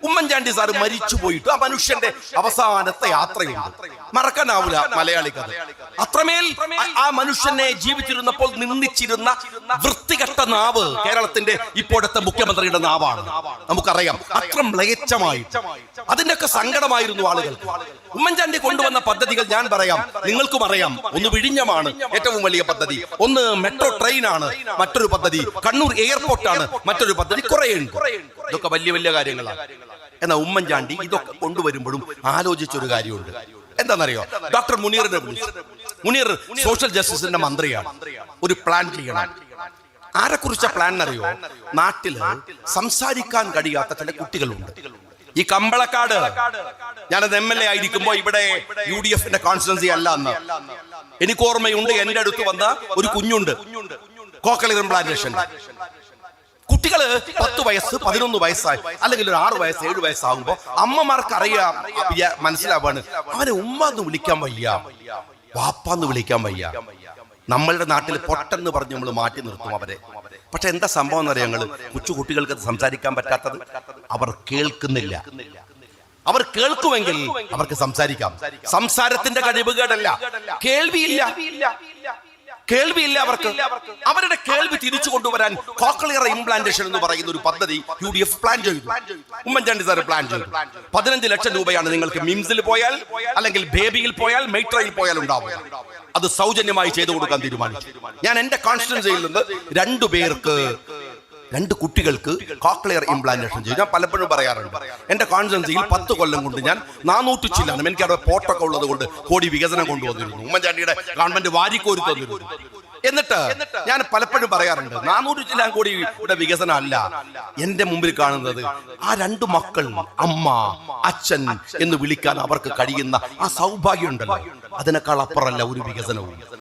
Oommen Chandy sir മരിച്ചു പോയിട്ട് ആ മനുഷ്യന്റെ അവസാനത്തെ യാത്രയുണ്ട്, മറക്കാനാവൂല മലയാളിക്കത്. അത്രമേൽ ആ മനുഷ്യനെ ജീവിച്ചിരുന്നപ്പോൾ നിന്ദിച്ചിരുന്ന വൃത്തികെട്ട നാവ് കേരളത്തിന്റെ ഇപ്പോഴത്തെ മുഖ്യമന്ത്രിയുടെ നാവാണ്. നമുക്കറിയാം, അത്ര മ്ലേച്ഛമായി. അതിന്റെയൊക്കെ സങ്കടമായിരുന്നു ആളുകൾക്ക്. ഉമ്മൻചാണ്ടി കൊണ്ടുവന്ന പദ്ധതികൾ ഞാൻ പറയാം, നിങ്ങൾക്കും അറിയാം. ഒന്ന് വിഴിഞ്ഞമാണ് ഏറ്റവും വലിയ പദ്ധതി, ഒന്ന് മെട്രോ ട്രെയിനാണ് മറ്റൊരു പദ്ധതി, കണ്ണൂർ എയർപോർട്ടാണ് മറ്റൊരു പദ്ധതി, കുറേയുണ്ട്. ഇതൊക്കെ വലിയ വലിയ കാര്യങ്ങളാണ്. എന്നാൽ ഉമ്മൻചാണ്ടി ഇതൊക്കെ കൊണ്ടുവരുമ്പോഴും ആലോചിച്ചൊരു കാര്യമുണ്ട്. എന്താണെന്നറിയോ? ഡോക്ടർ മുനീറിനെ വിളിച്ചു. മുനീർ സോഷ്യൽ ജസ്റ്റിസിന്റെ മന്ത്രിയാണ്. ഒരു പ്ലാൻ ചെയ്യണം. ആരെക്കുറിച്ച പ്ലാൻ അറിയോ? നാട്ടില് സംസാരിക്കാൻ കഴിയാത്ത ചില കുട്ടികളുണ്ട്. ഈ കമ്പളക്കാട്, ഞാനത് MLA ആയിരിക്കുമ്പോ ഇവിടെ UDF കോൺസ്റ്റിറ്റ്യുവൻസി അല്ല എന്ന് എനിക്ക് ഓർമ്മയുണ്ട്. എന്റെ അടുത്ത് വന്ന ഒരു കുഞ്ഞുണ്ട്, കോക്ലിയർ ഇംപ്ലാന്റേഷൻ. കുട്ടികള് 10 വയസ്സ് 11 വയസ്സായി അല്ലെങ്കിൽ ഒരു 6 വയസ്സ് 7 വയസ്സാകുമ്പോ അമ്മമാർക്ക് അറിയാം, മനസ്സിലാവാണ്, അവനെ ഉമ്മ എന്ന് വിളിക്കാൻ വയ്യ, വാപ്പാന്ന് വിളിക്കാൻ വയ്യ. നമ്മളുടെ നാട്ടിൽ പൊട്ടെന്ന് പറഞ്ഞ് നമ്മൾ മാറ്റി നിർത്തും അവരെ. പക്ഷെ എന്താ സംഭവം എന്നറിയാം, ഞങ്ങള് കൊച്ചു കുട്ടികൾക്ക് അത് സംസാരിക്കാൻ പറ്റാത്തത്, അവർ കേൾക്കുന്നില്ല. അവർ കേൾക്കുമെങ്കിൽ അവർക്ക് സംസാരിക്കാം. സംസാരത്തിന്റെ കഴിവുകേടല്ല, കേൾവിയില്ല. കേൾവിയില്ല അവർക്ക്. അവരുടെ കേൾവി തിരിച്ചു കൊണ്ടുവരാൻ കോക്ലിയർ ഇംപ്ലാന്റേഷൻ എന്ന് പറയുന്ന ഒരു പദ്ധതി UDF പ്ലാൻ ചെയ്തു. ഉമ്മൻചാണ്ടി സാർ പ്ലാൻ ചെയ്തു. 15 ലക്ഷം രൂപയാണ് നിങ്ങൾക്ക് മിംസിൽ പോയാൽ അല്ലെങ്കിൽ ബേബിയിൽ പോയാൽ മെട്രോയിൽ പോയാൽ ഉണ്ടാവുക. അത് സൗജന്യമായി ചെയ്തു കൊടുക്കാൻ തീരുമാനിച്ചു. ഞാൻ എന്റെ കോൺസ്റ്റിറ്റ്യുവൻസിയിൽ നിന്ന് 2 കുട്ടികൾക്ക് കോക്ലിയർ ഇംപ്ലാന്റേഷൻ ചെയ്തു. ഞാൻ പലപ്പോഴും പറയാറുണ്ട്, എന്റെ കോൺസ്റ്റിറ്റ്യുവൻസിയിൽ 10 കൊല്ലം കൊണ്ട് ഞാൻ 400 ചില്ലാണ്, എനിക്ക് അവിടെ പോർട്ടൊക്കെ ഉള്ളത് കൊണ്ട് കോടി വികസനം കൊണ്ടുവന്നിരുന്നു. ഉമ്മൻചാണ്ടിയുടെ ഗവൺമെന്റ് വാരിക്കോരി തന്നിരുന്നു. എന്നിട്ട് ഞാൻ പലപ്പോഴും പറയാറുണ്ട്, 400 ചില്ലാൻ കോടി ഇവിടെ വികസനം അല്ല. എന്റെ മുമ്പിൽ കാണുന്നത് ആ 2 മക്കൾ അമ്മ അച്ഛൻ എന്ന് വിളിക്കാൻ അവർക്ക് കഴിയുന്ന ആ സൗഭാഗ്യം ഉണ്ടല്ലോ, അതിനേക്കാൾ അപ്പുറമല്ല ഒരു വികസനവും.